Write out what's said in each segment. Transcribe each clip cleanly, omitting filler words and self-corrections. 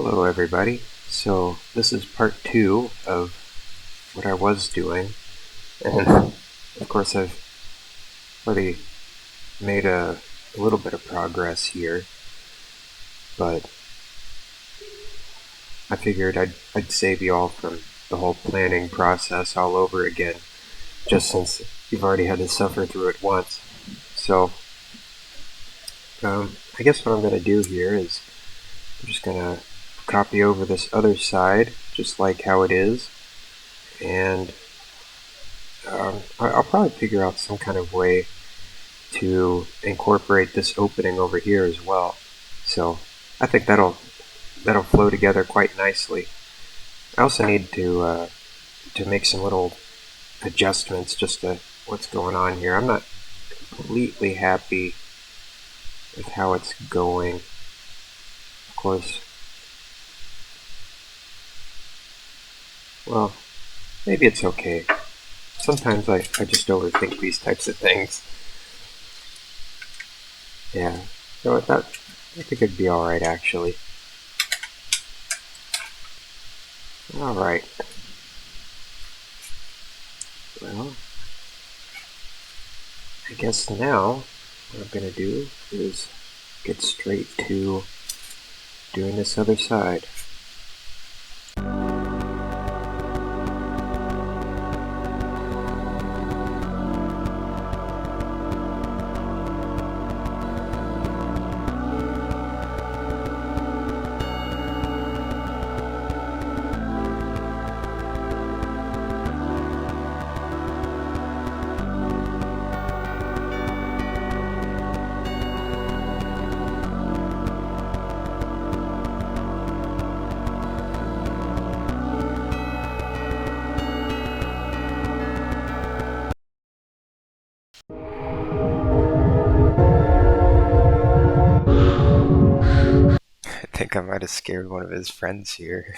Hello everybody. So this is part 2 of what I was doing, and of course I've already made a little bit of progress here, but I figured I'd save you all from the whole planning process all over again, just since you've already had to suffer through it once. So I guess what I'm going to do here is I'm just going to copy over this other side, just like how it is, and I'll probably figure out some kind of way to incorporate this opening over here as well. So I think that'll flow together quite nicely. I also need to make some little adjustments just to what's going on here. I'm not completely happy with how it's going. Of course, well, maybe it's okay. Sometimes I just overthink these types of things. Yeah, so I think it'd be alright actually. Alright. Well, I guess now what I'm going to do is get straight to doing this other side. I think I might have scared one of his friends here.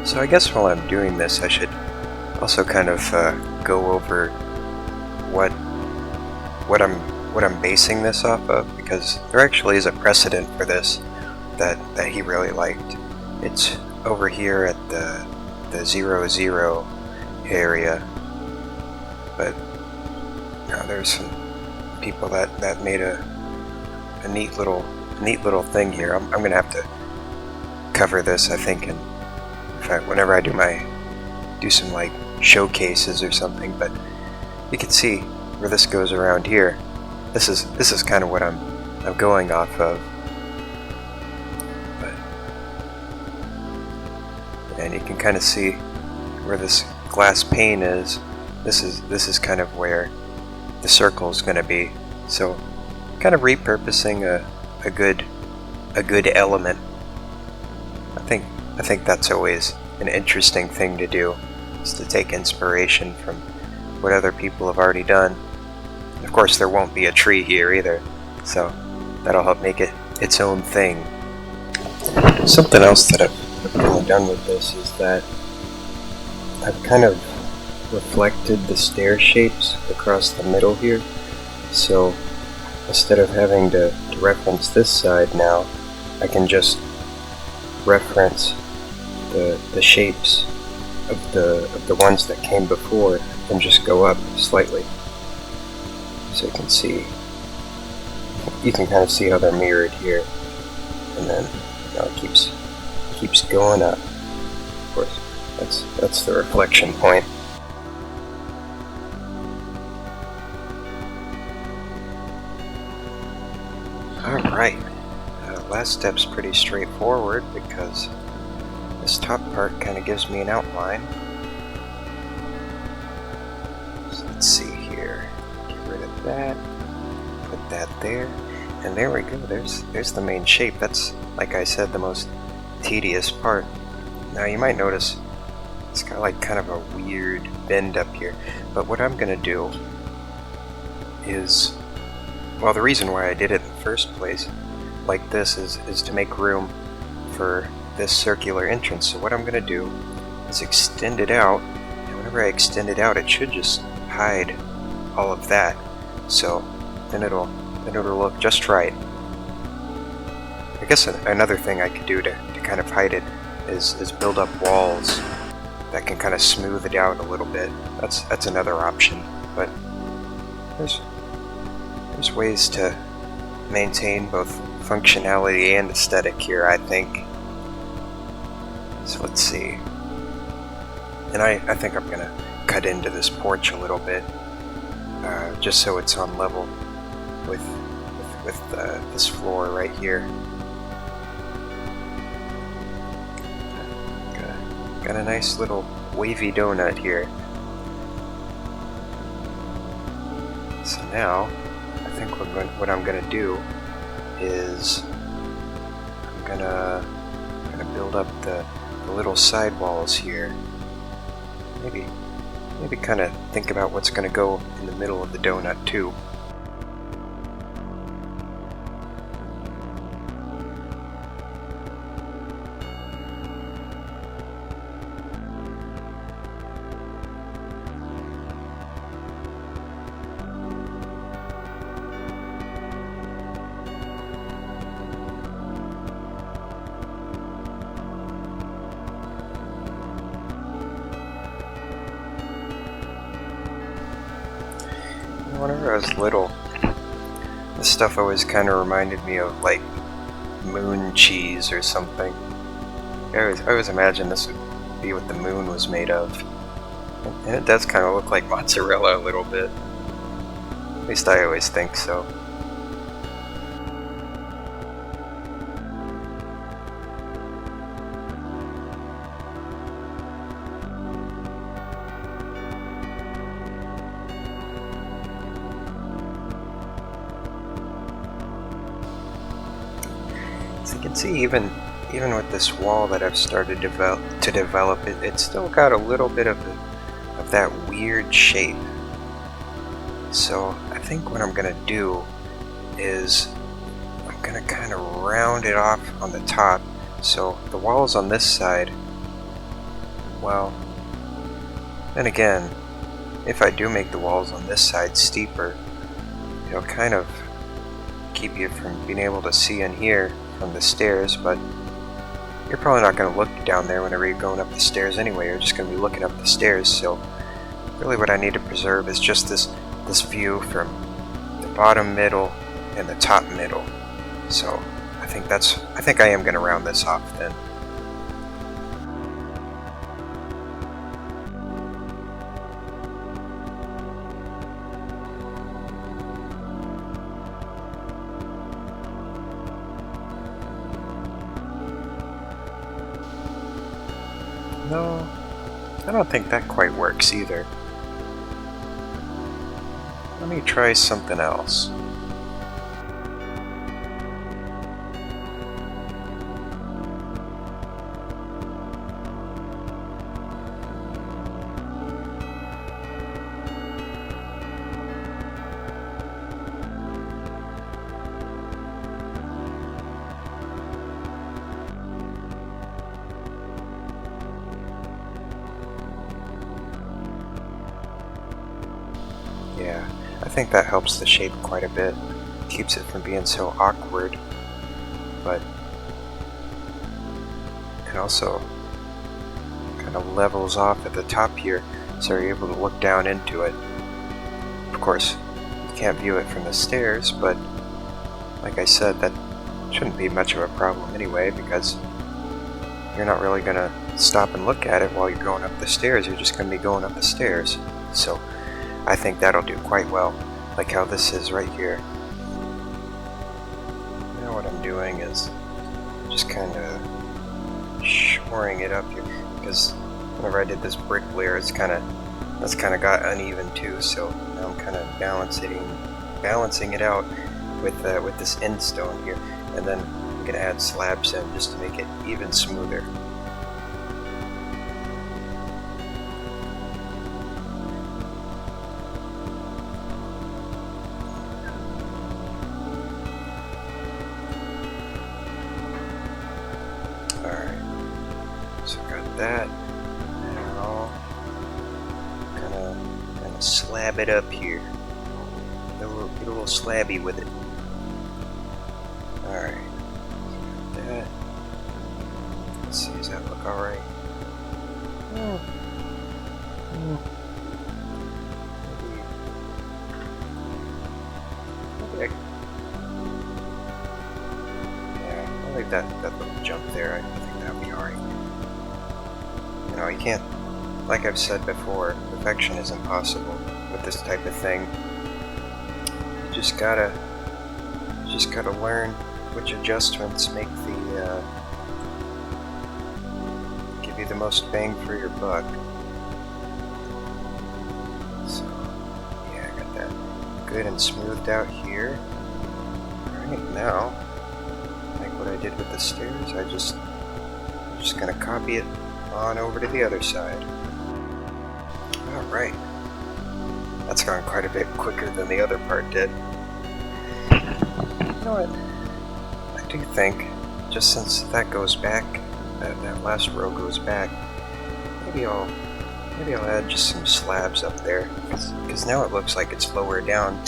So I guess while I'm doing this, I should also kind of go over what I'm basing this off of, because there actually is a precedent for this that he really liked. It's over here at the 00 area, but there's some people that made a neat little thing here. I'm gonna have to cover this, I think, in fact, whenever I do some like showcases or something. But you can see where this goes around here. This is kind of what I'm going off of. But, and you can kind of see where this glass pane is. This is kind of where the circle is going to be. So, kind of repurposing a good element. I think that's always an interesting thing to do, is to take inspiration from what other people have already done. Of course, there won't be a tree here either, so that'll help make it its own thing. Something else that I've really done with this is that I've kind of reflected the stair shapes across the middle here, so instead of having to reference this side now, I can just reference the shapes of the ones that came before and just go up slightly, so you can kind of see how they're mirrored here, and then it keeps going up. Of course, that's the reflection point. All right, last step's pretty straightforward because this top part kind of gives me an outline. So let's see here. Get rid of that. Put that there. And there we go. There's the main shape. That's, like I said, the most tedious part. Now you might notice It's got like kind of a weird bend up here. But what I'm gonna do is, well, the reason why I did it in the first place like this is to make room for this circular entrance. So what I'm gonna do is extend it out, and whenever I extend it out, it should just hide all of that. So then it'll look just right. I guess another thing I could do to kind of hide it is build up walls that can kind of smooth it out a little bit. That's another option, but there's ways to maintain both functionality and aesthetic here, I think. So let's see. And I think I'm gonna cut into this porch a little bit, just so it's on level with this floor right here. Got a nice little wavy donut here. So now, I think what I'm gonna do is I'm gonna build up the little sidewalls here. Maybe kind of think about what's gonna go in the middle of the donut too. Whenever I was little, this stuff always kind of reminded me of like moon cheese or something. I always imagined this would be what the moon was made of. And it does kind of look like mozzarella a little bit. At least I always think so. As you can see, even with this wall that I've started to develop, it's still got a little bit of that weird shape. So I think what I'm gonna do is I'm gonna kind of round it off on the top. So the walls on this side, well, then again, if I do make the walls on this side steeper, it'll kind of keep you from being able to see in here from the stairs, but you're probably not going to look down there whenever you're going up the stairs anyway. You're just going to be looking up the stairs. So really what I need to preserve is just this view from the bottom middle and the top middle. So I think I am going to round this off then. No, I don't think that quite works either. Let me try something else. Yeah, I think that helps the shape quite a bit. Keeps it from being so awkward, but it also kind of levels off at the top here, so you're able to look down into it. Of course, you can't view it from the stairs, but like I said, that shouldn't be much of a problem anyway, because you're not really going to stop and look at it while you're going up the stairs. You're just going to be going up the stairs. So I think that'll do quite well, like how this is right here. Now what I'm doing is just kind of shoring it up here, because whenever I did this brick layer, that's kind of got uneven too. So now I'm kind of balancing it out with this end stone here, and then I'm gonna add slabs in just to make it even smoother. that. And I'll kind of slab it up here. Get a little slabby with it. Alright. That. Let's see, does that look alright? Maybe I'll leave that little jump there. I think that'll be alright. You know, you can't, like I've said before, perfection is impossible with this type of thing. You just gotta learn which adjustments make the give you the most bang for your buck. So yeah, I got that good and smoothed out here. Alright, now, like what I did with the stairs, I'm just gonna copy it on over to the other side. Alright. That's gone quite a bit quicker than the other part did. You know what? I do think, just since that goes back, that last row goes back, maybe I'll add just some slabs up there, because now it looks like it's lower down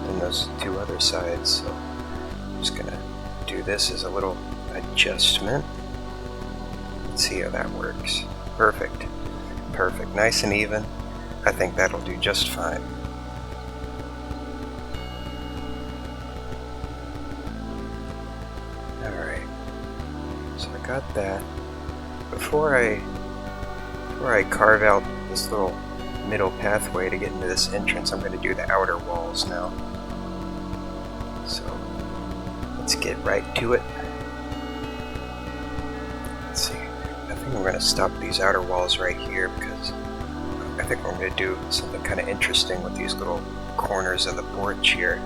than those two other sides. So I'm just gonna do this as a little adjustment. Let's see how that works. Perfect. Perfect. Nice and even. I think that'll do just fine. Alright. So I got that. Before I carve out this little middle pathway to get into this entrance, I'm going to do the outer walls now. So let's get right to it. Let's see. I think I'm going to stop these outer walls right here because I think we're going to do something kind of interesting with these little corners of the porch here.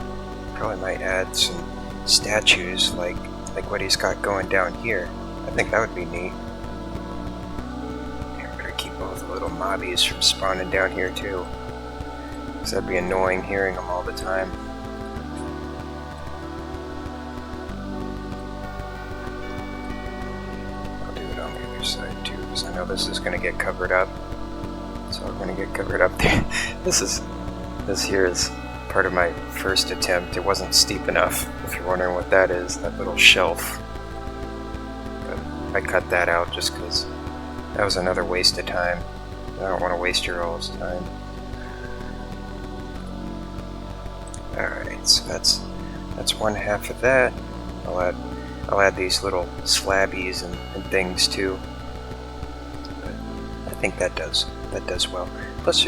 Probably might add some statues like what he's got going down here. I think that would be neat. Yeah, better keep all the little mobbies from spawning down here too, because that'd be annoying hearing them all the time. I'll do it on the other side too, because I know this is going to get covered up. So I'm going to get covered up there. This here is part of my first attempt. It wasn't steep enough, if you're wondering what that is, that little shelf. But I cut that out just because that was another waste of time. I don't want to waste your all's time. Alright, so that's one half of that. I'll add these little slabbies and things too. But I think that does well. Plus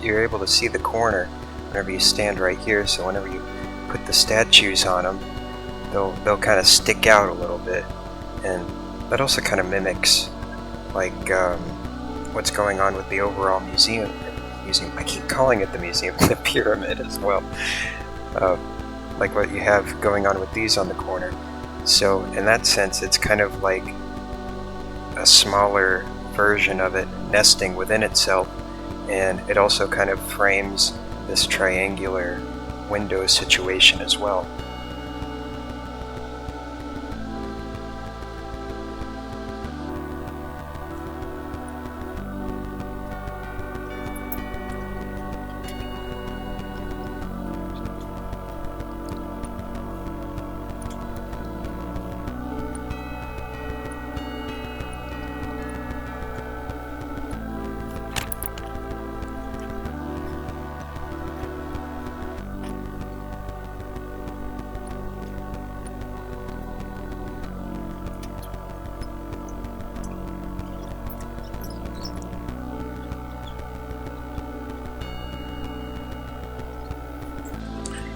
you're able to see the corner whenever you stand right here, so whenever you put the statues on them, they'll kind of stick out a little bit, and that also kind of mimics like what's going on with the overall museum. I keep calling it the museum, the pyramid as well. Like what you have going on with these on the corner. So in that sense, it's kind of like a smaller version of it nesting within itself, and it also kind of frames this triangular window situation as well.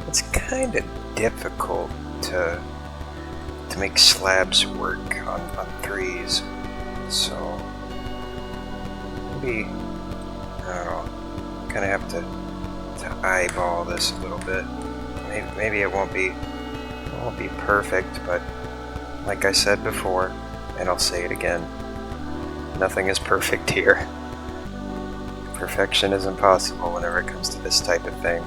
It's kind of difficult to make slabs work on threes, so maybe, I don't know, kind of have to eyeball this a little bit. Maybe it won't be perfect, but like I said before, and I'll say it again, nothing is perfect here. Perfection is impossible whenever it comes to this type of thing.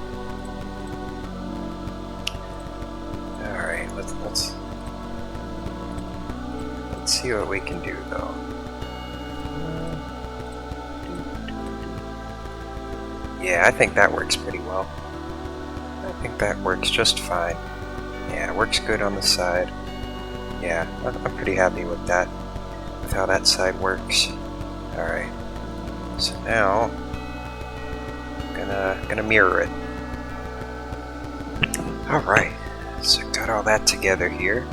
Alright, let's see what we can do though. Yeah, I think that works pretty well. I think that works just fine. Yeah, it works good on the side. Yeah, I'm pretty happy with that, with how that side works. Alright, so now I'm gonna mirror it. Alright, so got all that together here.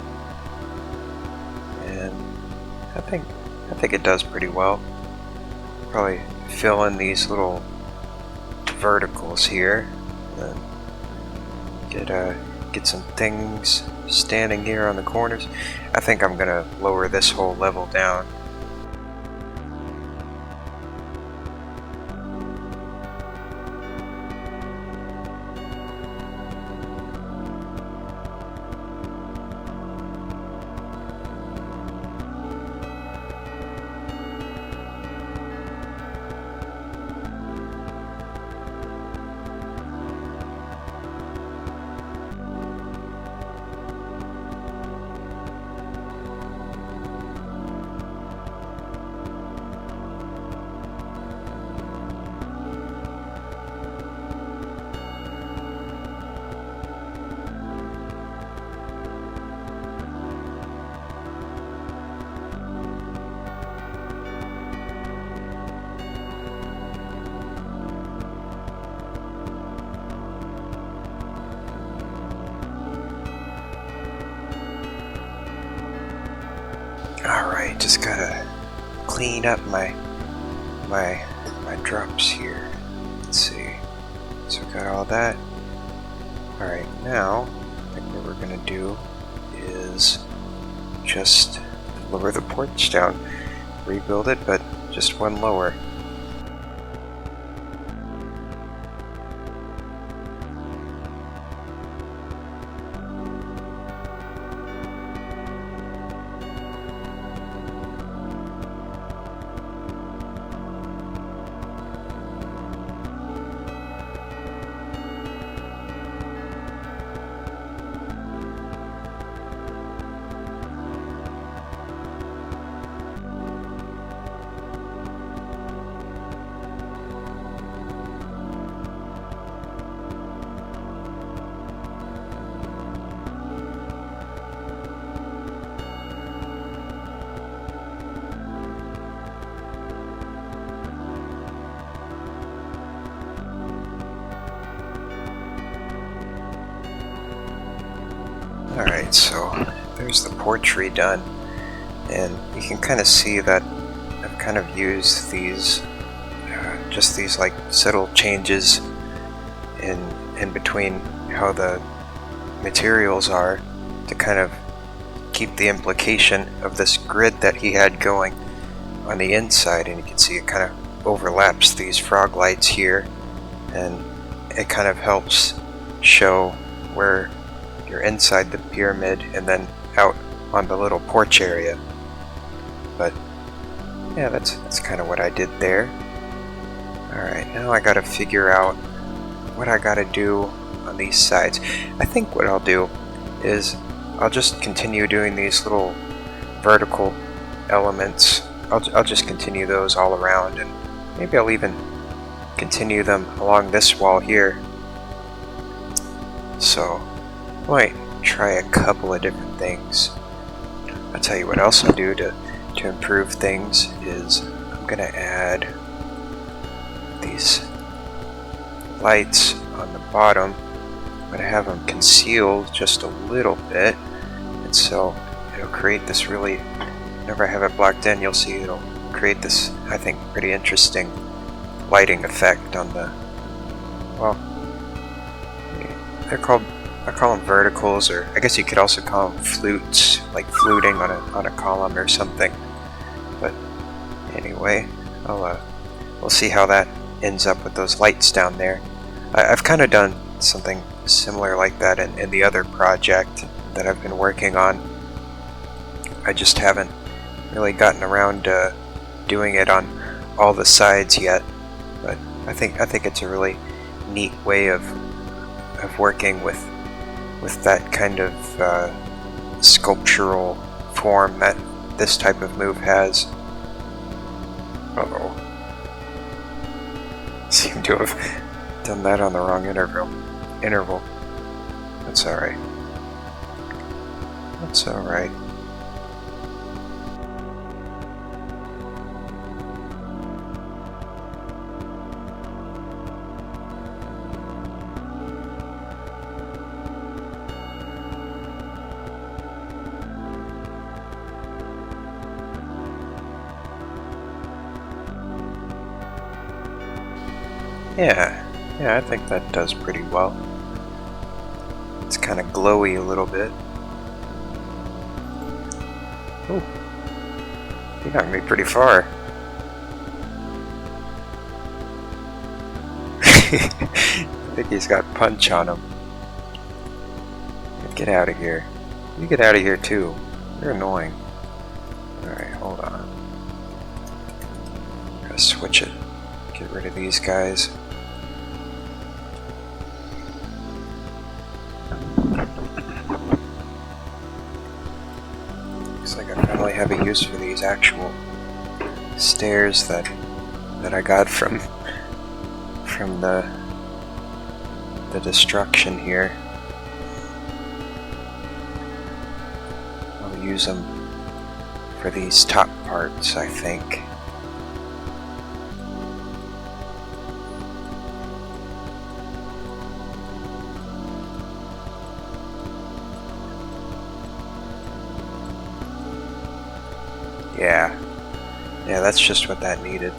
And I think it does pretty well. Probably fill in these little verticals here, and get some things standing here on the corners. I think I'm gonna lower this whole level down. Alright, just gotta clean up my drops here. Let's see. So we got all that. Alright, now I think what we're gonna do is just lower the porch down. Rebuild it, but just one lower. Alright, so there's the porch redone, and you can kind of see that I've kind of used these, just these like subtle changes in between how the materials are to kind of keep the implication of this grid that he had going on the inside, and you can see it kind of overlaps these frog lights here, and it kind of helps show where you're inside the pyramid and then out on the little porch area. But yeah, that's kind of what I did there. Alright, now I gotta figure out what I gotta do on these sides. I think what I'll do is I'll just continue doing these little vertical elements. I'll just continue those all around, and maybe I'll even continue them along this wall here. So I might try a couple of different things. I'll tell you what else I'll do to improve things is I'm gonna add these lights on the bottom. I'm gonna have them concealed just a little bit, and so it'll create this really, whenever I have it blocked in, you'll see it'll create this, I think, pretty interesting lighting effect on the, well, I call them verticals, or I guess you could also call them flutes, like fluting on a column or something. But anyway, we'll see how that ends up with those lights down there. I've kind of done something similar like that in the other project that I've been working on. I just haven't really gotten around to doing it on all the sides yet. But I think it's a really neat way of working with that kind of sculptural form that this type of move has. Uh-oh. Seem to have Done that on the wrong interval. That's alright. That's alright. Yeah, I think that does pretty well. It's kind of glowy a little bit. Ooh, you knocked me pretty far. I think he's got punch on him. Get out of here. You get out of here too. You're annoying. Alright, hold on. Gotta switch it. Get rid of these guys. Looks like I finally have a use for these actual stairs that I got from the destruction here. I'll use them for these top parts, I think. Yeah, that's just what that needed.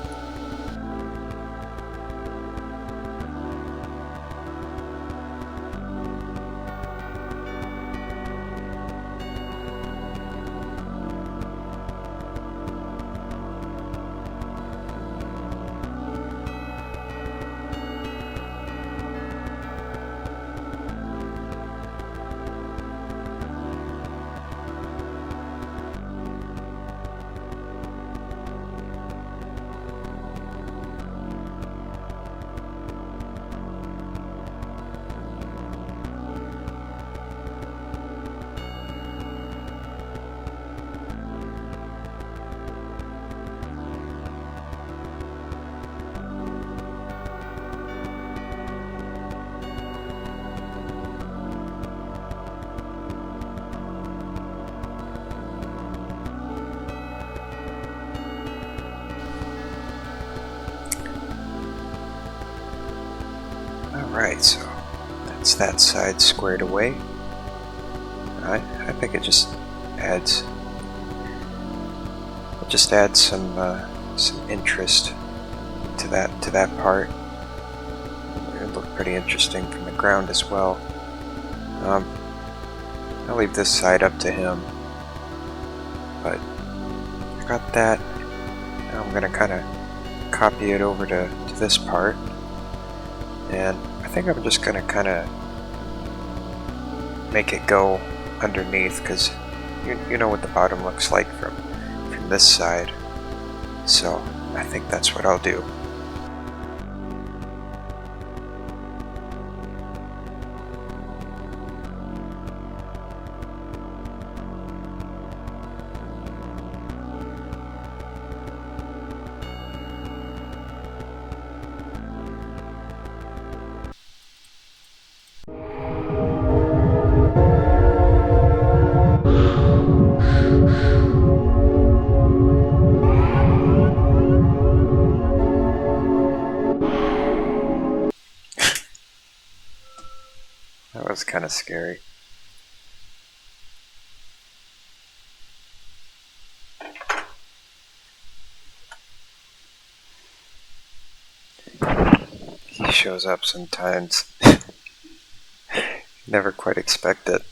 Alright, so that's that side squared away. I think it just adds some interest to that part. It looked pretty interesting from the ground as well. I'll leave this side up to him, but I got that. Now I'm gonna kind of copy it over to this part, and I think I'm just gonna kind of make it go underneath, because you know what the bottom looks like from this side. So I think that's what I'll do. That was kind of scary. He shows up sometimes. Never quite expect it.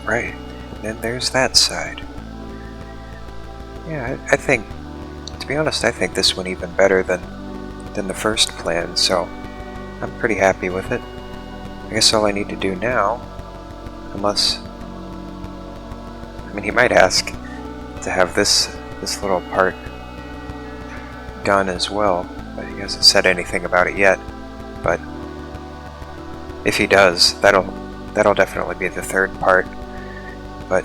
right. Then there's that side. Yeah, I think, to be honest, I think this one even better than the first plan, so I'm pretty happy with it. I guess all I need to do now, unless, I mean, he might ask to have this little part done as well, but he hasn't said anything about it yet. But if he does, that'll definitely be the third part. But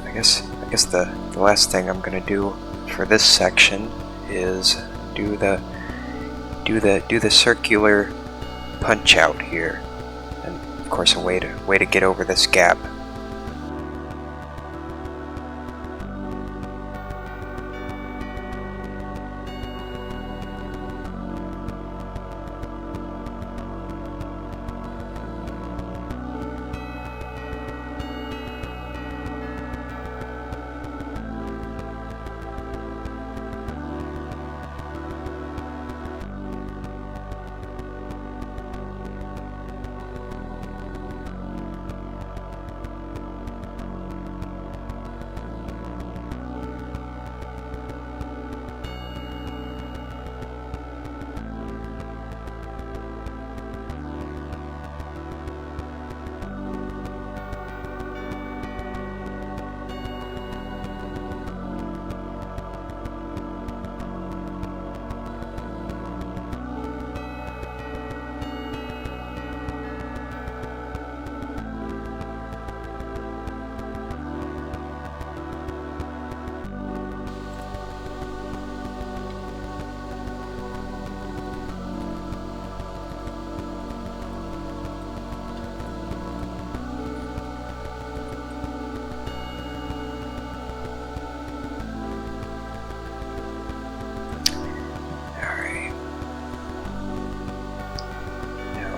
I guess the last thing I'm gonna do for this section is do the circular punch out here, and of course a way to get over this gap.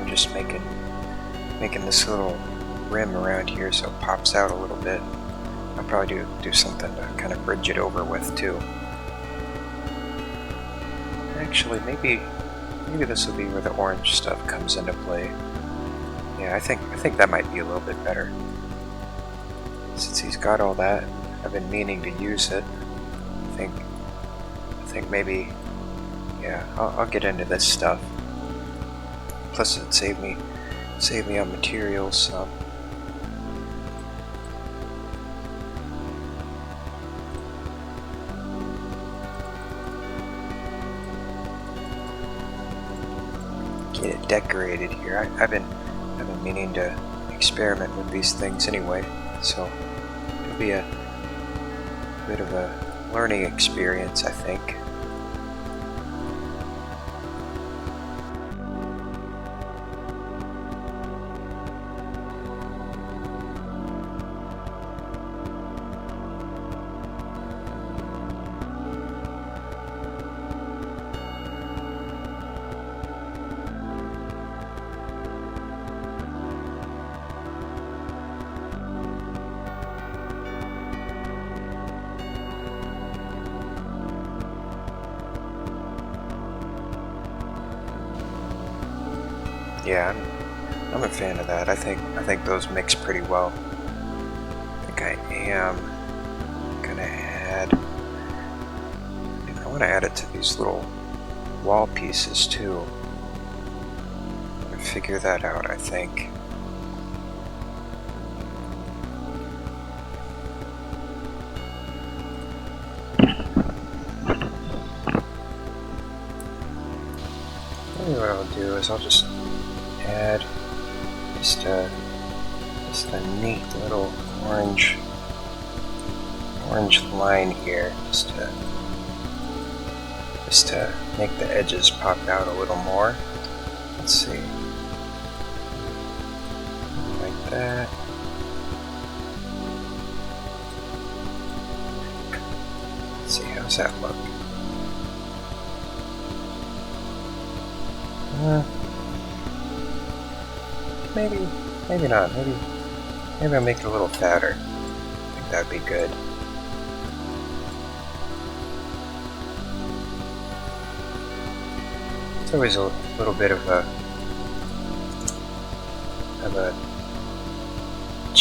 Just making this little rim around here so it pops out a little bit. I'll probably do something to kind of bridge it over with too. Actually, maybe this will be where the orange stuff comes into play. Yeah, I think that might be a little bit better. Since he's got all that, I've been meaning to use it. I think maybe, yeah, I'll get into this stuff. Plus it save me on materials some. Get it decorated here. I've been meaning to experiment with these things anyway, so it'll be a bit of a learning experience, I think. Yeah, I'm a fan of that. I think those mix pretty well. I think I am gonna add. I want to add it to these little wall pieces too. I'm gonna figure that out, I think. Maybe what I'll do is I'll just add just a neat little orange line here, just to make the edges pop out a little more. Let's see, like that. Let's see, how's that look? Maybe not. Maybe I'll make it a little fatter. I think that'd be good. It's always a little bit of a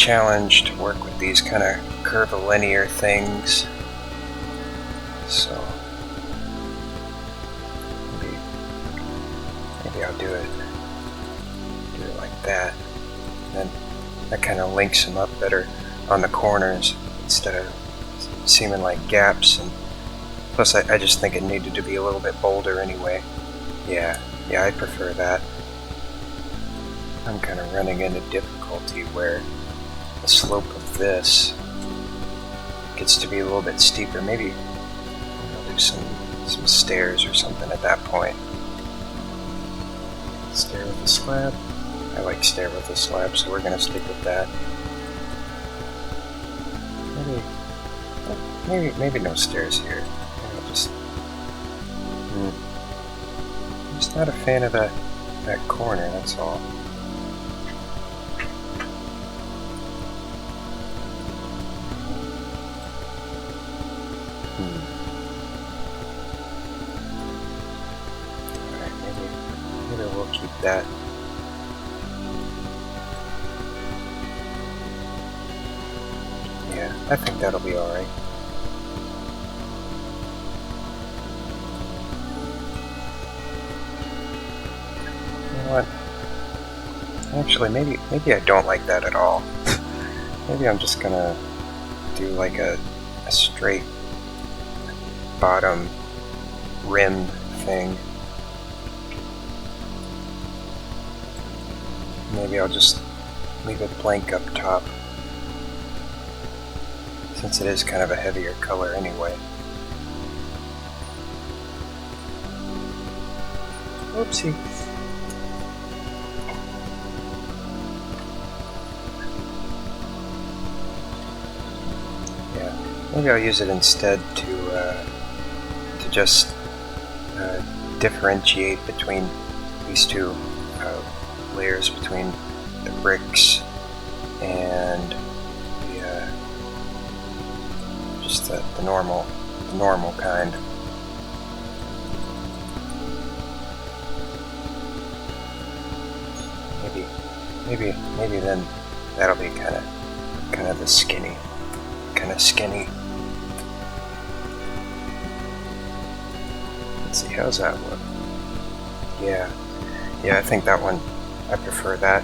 challenge to work with these kind of curvilinear things. So maybe I'll do it like that. And then that kind of links them up better on the corners instead of seeming like gaps. And plus I just think it needed to be a little bit bolder anyway. Yeah, I prefer that. I'm kind of running into difficulty where the slope of this gets to be a little bit steeper. Maybe I'll do some stairs or something at that point. Stair with a slab. I like stair with a slab, so we're going to stick with that. Maybe no stairs here. Maybe I'll just... I'm just not a fan of that corner, that's all. Alright, maybe we'll keep that. Yeah, I think that'll be alright. What? Actually, maybe I don't like that at all. Maybe I'm just gonna do like a straight bottom rim thing. Maybe I'll just leave it blank up top, since it is kind of a heavier color anyway. Oopsie. Maybe I'll use it instead to just differentiate between these two layers, between the bricks and just the normal kind. Maybe then that'll be kind of the skinny. Let's see, how's that look? Yeah, I think that one, I prefer that.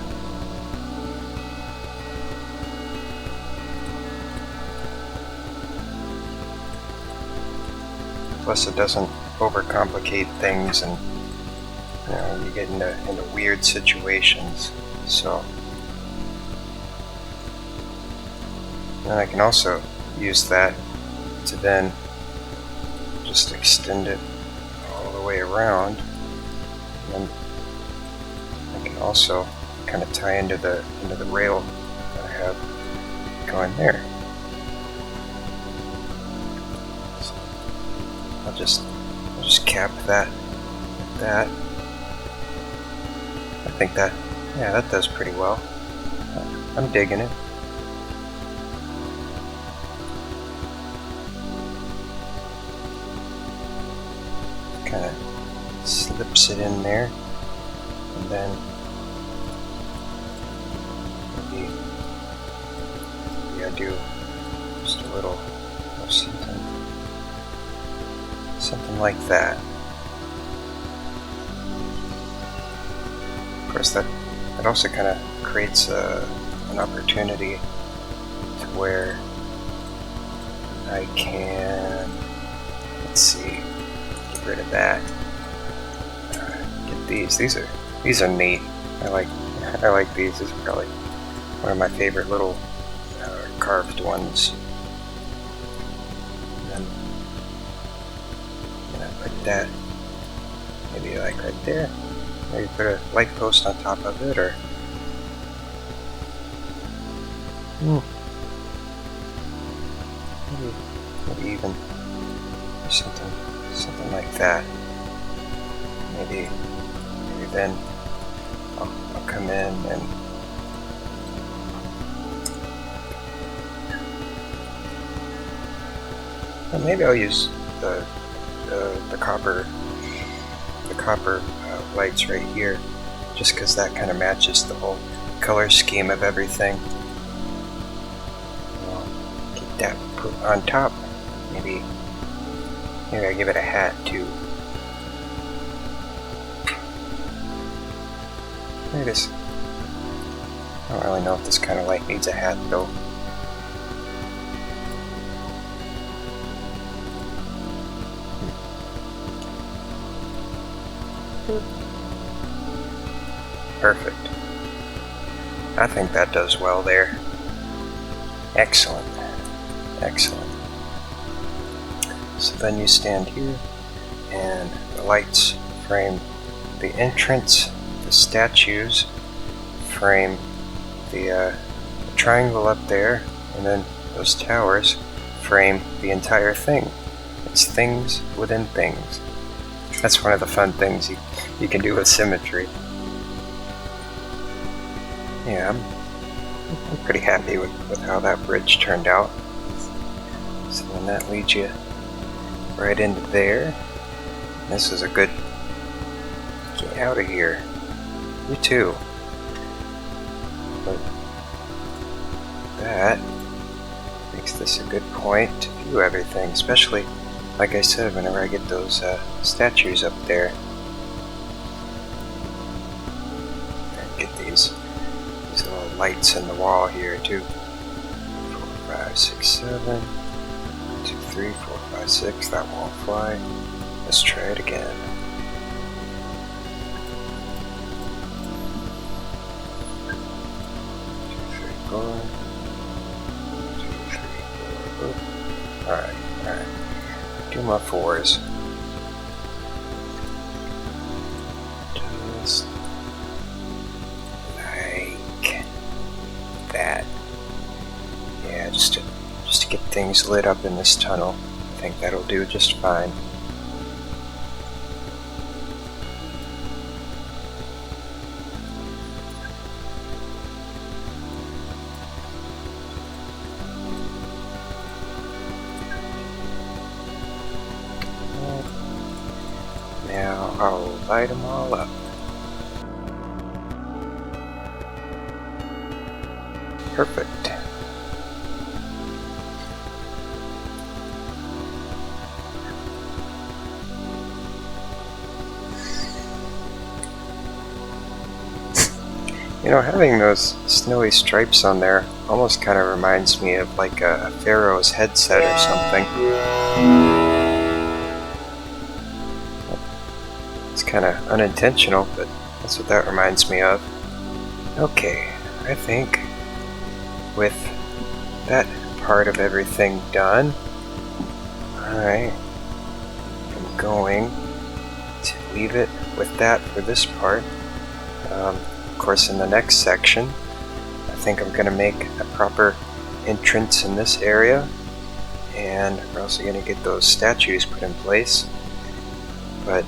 Plus it doesn't overcomplicate things, and you get into weird situations. So, and I can also use that to then just extend it all the way around, and I can also kind of tie into the rail that I have going there. So I'll just cap that like that. I think that does pretty well. I'm digging it. Kind of slips it in there, and then maybe I do just a little something like that. Of course, that also kind of creates an opportunity to where I can, let's see, get rid of that. Get these. These are neat. I like these. These are probably one of my favorite little carved ones. And then put that maybe like right there. Maybe put a light post on top of it, or maybe even something like that. Maybe then I'll come in and maybe I'll use the copper lights right here, just because that kind of matches the whole color scheme of everything. that put on top. Maybe I give it a hat too. Look at this. I don't really know if this kind of light needs a hat though. Perfect. I think that does well there. Excellent. Excellent. So then you stand here, and the lights frame the entrance, the statues frame the triangle up there, and then those towers frame the entire thing. It's things within things. That's one of the fun things you can do with symmetry. Yeah, I'm pretty happy with how that bridge turned out. So then that leads you right into there. This is a good... Get out of here. You too. But that makes this a good point to view everything, especially, like I said, whenever I get those statues up there. And get these little lights in the wall here too. 4, 5, 6, 7. 1, 2, 3, 4, 5, 6. That won't fly. Let's try it again. 2, 3, 4. 2, 3, 4. Oop. Alright. Do my 4s. Just like that. Yeah, just to get things lit up in this tunnel. I think that'll do just fine. Now I'll light them all up. Perfect. You know, having those snowy stripes on there almost kind of reminds me of like a Pharaoh's headset or something. It's kind of unintentional, but that's what that reminds me of. Okay, I think with that part of everything done, I am going to leave it with that for this part. Of course, in the next section, I think I'm going to make a proper entrance in this area, and we're also going to get those statues put in place. But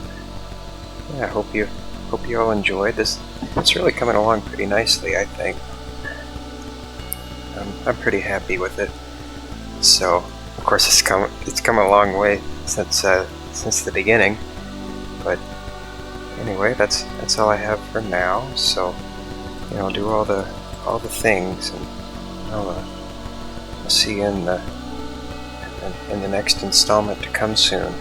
yeah, I hope you all enjoyed this. It's really coming along pretty nicely, I think. I'm pretty happy with it. So, of course, it's come a long way since the beginning. But anyway, that's all I have for now. So, you know, I'll do all the things, and I'll see you in the next installment to come soon.